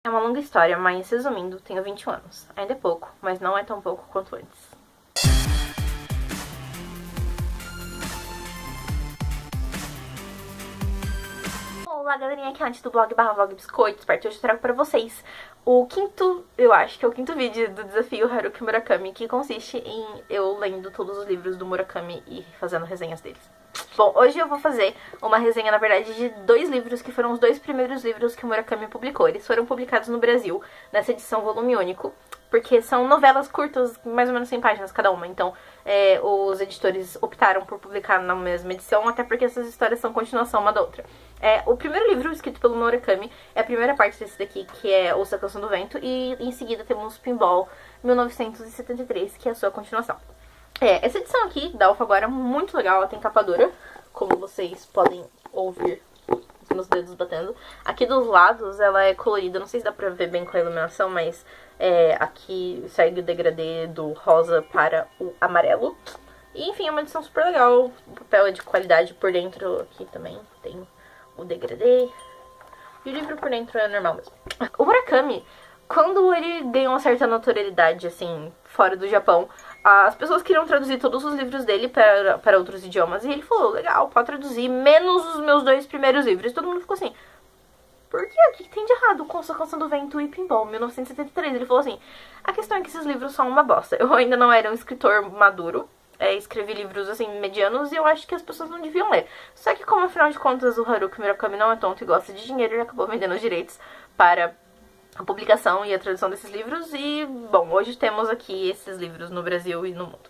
É uma longa história, mas resumindo, tenho 21 anos. Ainda é pouco, mas não é tão pouco quanto antes. Olá, galerinha, aqui é a Nath do blog /vlog Biscoitos. Hoje eu trago pra vocês o quinto, eu acho que é o quinto vídeo do desafio Haruki Murakami, que consiste em eu lendo todos os livros do Murakami e fazendo resenhas deles. Bom, hoje eu vou fazer uma resenha, na verdade, de dois livros que foram os dois primeiros livros que o Murakami publicou. Eles foram publicados no Brasil, nessa edição volume único, porque são novelas curtas, mais ou menos 100 páginas cada uma. Então, os editores optaram por publicar na mesma edição, até porque essas histórias são continuação uma da outra. O primeiro livro, escrito pelo Murakami, é a primeira parte desse daqui, que é Ouça a Canção do Vento, e em seguida temos Pinball 1973, que é a sua continuação. Essa edição aqui da Alfaguara é muito legal, ela tem capa dura, como vocês podem ouvir os meus dedos batendo. Aqui dos lados ela é colorida, não sei se dá pra ver bem com a iluminação, mas aqui segue o degradê do rosa para o amarelo. E enfim, é uma edição super legal, o papel é de qualidade por dentro, aqui também tem o degradê. E o livro por dentro é normal mesmo. O Murakami, quando ele ganhou uma certa notoriedade, assim, fora do Japão, as pessoas queriam traduzir todos os livros dele para outros idiomas. E ele falou, legal, pode traduzir, menos os meus dois primeiros livros. E todo mundo ficou assim, por quê? O que tem de errado com A Canção do Vento e Pinball, 1973? Ele falou assim, a questão é que esses livros são uma bosta. Eu ainda não era um escritor maduro. Escrevi livros, assim, medianos, e eu acho que as pessoas não deviam ler. Só que como, afinal de contas, o Haruki Murakami não é tonto e gosta de dinheiro, ele acabou vendendo os direitos para a publicação e a tradução desses livros. E, bom, hoje temos aqui esses livros no Brasil e no mundo.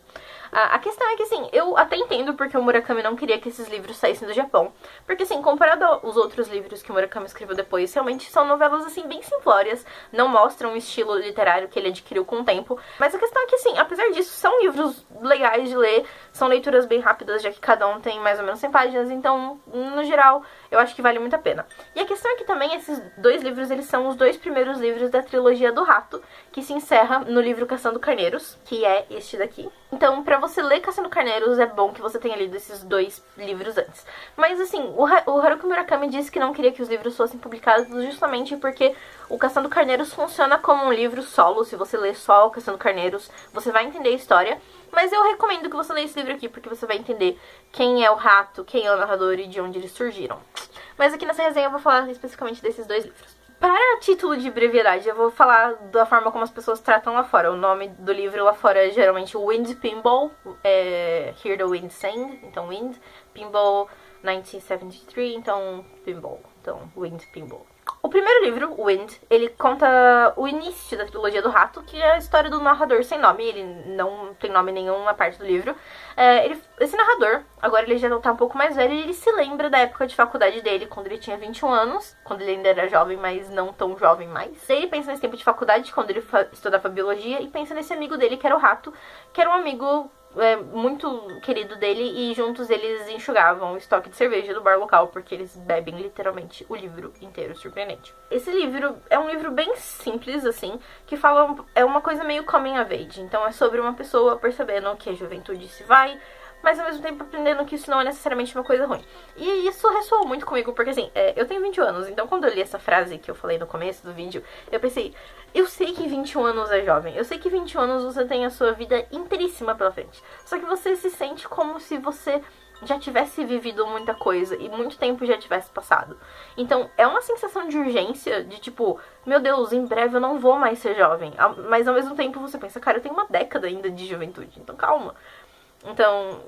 A questão é que, assim, eu até entendo porque o Murakami não queria que esses livros saíssem do Japão. Porque, assim, comparado aos outros livros que o Murakami escreveu depois, realmente são novelas, assim, bem simplórias. Não mostram o estilo literário que ele adquiriu com o tempo. Mas a questão é que, assim, apesar disso, são livros legais de ler. São leituras bem rápidas, já que cada um tem mais ou menos 100 páginas. Então, no geral, eu acho que vale muito a pena. E a questão é que também esses dois livros, eles são os dois primeiros livros da trilogia do Rato, que se encerra no livro Caçando Carneiros, que é este daqui. Então, pra você ler Caçando Carneiros, é bom que você tenha lido esses dois livros antes. Mas, assim, o Haruki Murakami disse que não queria que os livros fossem publicados justamente porque o Caçando Carneiros funciona como um livro solo. Se você ler só o Caçando Carneiros, você vai entender a história. Mas eu recomendo que você leia esse livro aqui, porque você vai entender quem é o rato, quem é o narrador e de onde eles surgiram. Mas aqui nessa resenha eu vou falar especificamente desses dois livros. Para título de brevidade, eu vou falar da forma como as pessoas tratam lá fora. O nome do livro lá fora é geralmente Wind Pinball, Hear the Wind Sing, então Wind, Pinball 1973, então Pinball, então Wind Pinball. O primeiro livro, Wind, ele conta o início da trilogia do Rato, que é a história do narrador sem nome. Ele não tem nome nenhum na parte do livro. Esse narrador, agora ele já tá um pouco mais velho, e ele se lembra da época de faculdade dele, quando ele tinha 21 anos, quando ele ainda era jovem, mas não tão jovem mais. Ele pensa nesse tempo de faculdade, quando ele estudava biologia, e pensa nesse amigo dele, que era o Rato, que era um amigo muito querido dele, e juntos eles enxugavam o estoque de cerveja do bar local, porque eles bebem literalmente o livro inteiro, surpreendente. Esse livro é um livro bem simples, assim, que fala, é uma coisa meio coming of age, então é sobre uma pessoa percebendo que a juventude se vai, mas ao mesmo tempo aprendendo que isso não é necessariamente uma coisa ruim. E isso ressoou muito comigo, porque assim, eu tenho 21 anos, então quando eu li essa frase que eu falei no começo do vídeo, eu pensei, eu sei que 21 anos é jovem, eu sei que 21 anos você tem a sua vida inteiríssima pela frente, só que você se sente como se você já tivesse vivido muita coisa e muito tempo já tivesse passado. Então é uma sensação de urgência, de tipo, meu Deus, em breve eu não vou mais ser jovem, mas ao mesmo tempo você pensa, cara, eu tenho uma década ainda de juventude, então calma. Então,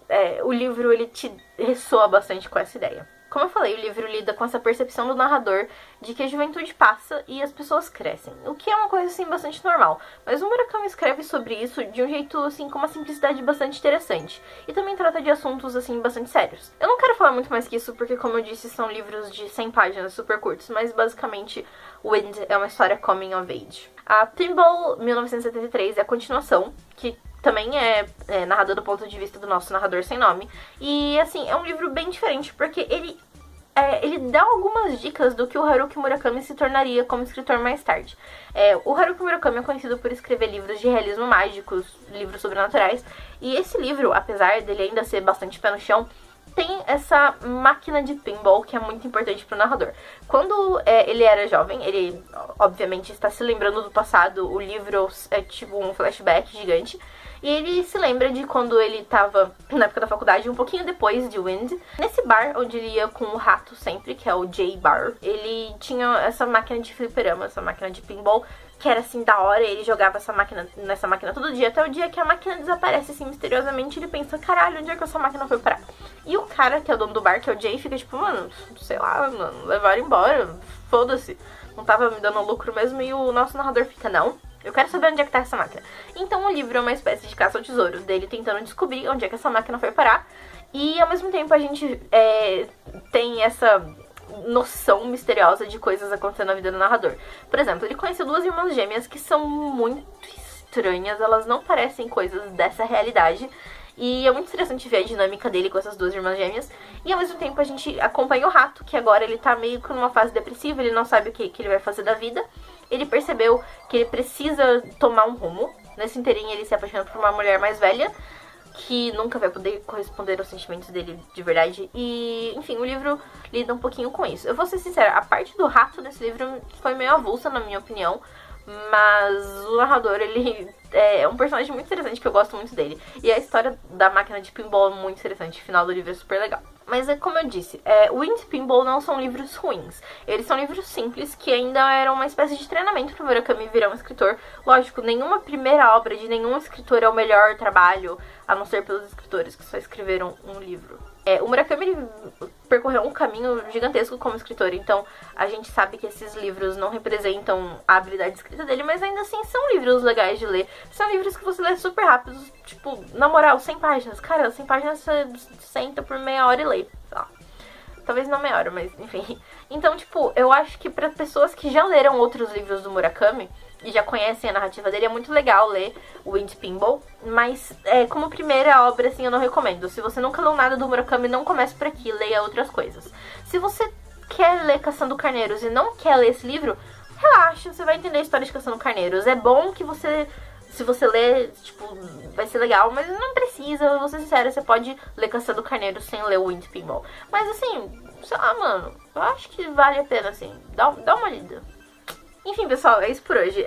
o livro, ele te ressoa bastante com essa ideia. Como eu falei, o livro lida com essa percepção do narrador de que a juventude passa e as pessoas crescem, o que é uma coisa, assim, bastante normal. Mas o Murakami escreve sobre isso de um jeito, assim, com uma simplicidade bastante interessante. E também trata de assuntos, assim, bastante sérios. Eu não quero falar muito mais que isso, porque, como eu disse, são livros de 100 páginas super curtos, mas, basicamente, Wind é uma história coming of age. A Pinball 1973 é a continuação, que também é narrado do ponto de vista do nosso narrador sem nome. E, assim, é um livro bem diferente, porque ele dá algumas dicas do que o Haruki Murakami se tornaria como escritor mais tarde. O Haruki Murakami é conhecido por escrever livros de realismo mágico, livros sobrenaturais. E esse livro, apesar dele ainda ser bastante pé no chão, tem essa máquina de pinball que é muito importante pro narrador. Quando ele era jovem, ele obviamente está se lembrando do passado, o livro é tipo um flashback gigante, e ele se lembra de quando ele tava na época da faculdade, um pouquinho depois de Wind, nesse bar onde ele ia com o rato sempre, que é o J-Bar. Ele tinha essa máquina de fliperama, essa máquina de pinball, que era assim da hora, ele jogava nessa máquina todo dia, até o dia que a máquina desaparece assim misteriosamente, ele pensa, caralho, onde é que essa máquina foi parar? E o cara, que é o dono do bar, que é o Jay, fica tipo, mano, sei lá, mano, levaram embora, foda-se, não tava me dando lucro mesmo, e o nosso narrador fica, não, eu quero saber onde é que tá essa máquina. Então o livro é uma espécie de caça ao tesouro, dele tentando descobrir onde é que essa máquina foi parar, e ao mesmo tempo a gente tem essa noção misteriosa de coisas acontecendo na vida do narrador. Por exemplo, ele conheceu duas irmãs gêmeas que são muito estranhas, elas não parecem coisas dessa realidade, e é muito interessante ver a dinâmica dele com essas duas irmãs gêmeas. E ao mesmo tempo a gente acompanha o rato, que agora ele tá meio que numa fase depressiva, ele não sabe o que ele vai fazer da vida. Ele percebeu que ele precisa tomar um rumo. Nesse inteirinho ele se apaixona por uma mulher mais velha, que nunca vai poder corresponder aos sentimentos dele de verdade. E, enfim, o livro lida um pouquinho com isso. Eu vou ser sincera, a parte do rato nesse livro foi meio avulsa, na minha opinião. Mas o narrador, ele é um personagem muito interessante, que eu gosto muito dele. E a história da máquina de pinball é muito interessante, o final do livro é super legal. Mas é como eu disse, Wind Pinball não são livros ruins. Eles são livros simples, que ainda eram uma espécie de treinamento para o Murakami virar um escritor. Lógico, nenhuma primeira obra de nenhum escritor é o melhor trabalho, a não ser pelos escritores que só escreveram um livro. O Murakami ele percorreu um caminho gigantesco como escritor, então a gente sabe que esses livros não representam a habilidade de escrita dele, mas ainda assim são livros legais de ler. São livros que você lê super rápido, tipo, na moral, 100 páginas. Cara, 100 páginas você senta por meia hora e lê, sei lá. Talvez não meia hora, mas enfim. Então, tipo, eu acho que para pessoas que já leram outros livros do Murakami e já conhecem a narrativa dele, é muito legal ler o Wind Pinball, mas como primeira obra, assim, eu não recomendo. Se você nunca leu nada do Murakami, não comece por aqui, leia outras coisas. Se você quer ler Caçando Carneiros e não quer ler esse livro, relaxa, você vai entender a história de Caçando Carneiros. É bom que você, se você ler, tipo, vai ser legal, mas não precisa, vou ser sincera, você pode ler Caçando Carneiros sem ler o Wind Pinball. Mas assim, sei lá, mano, eu acho que vale a pena, assim, dá uma lida. Enfim, pessoal, é isso por hoje.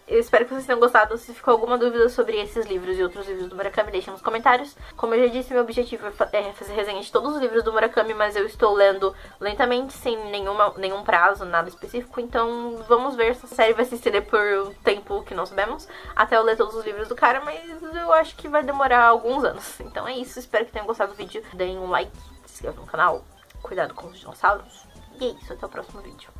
Eu espero que vocês tenham gostado. Se ficou alguma dúvida sobre esses livros e outros livros do Murakami, deixem nos comentários. Como eu já disse, meu objetivo é fazer resenha de todos os livros do Murakami, mas eu estou lendo lentamente, sem nenhum prazo, nada específico. Então vamos ver se a série vai se estender por um tempo que não sabemos, até eu ler todos os livros do cara, mas eu acho que vai demorar alguns anos. Então é isso, espero que tenham gostado do vídeo. Deem um like, se inscrevam no canal, cuidado com os dinossauros. E é isso, até o próximo vídeo.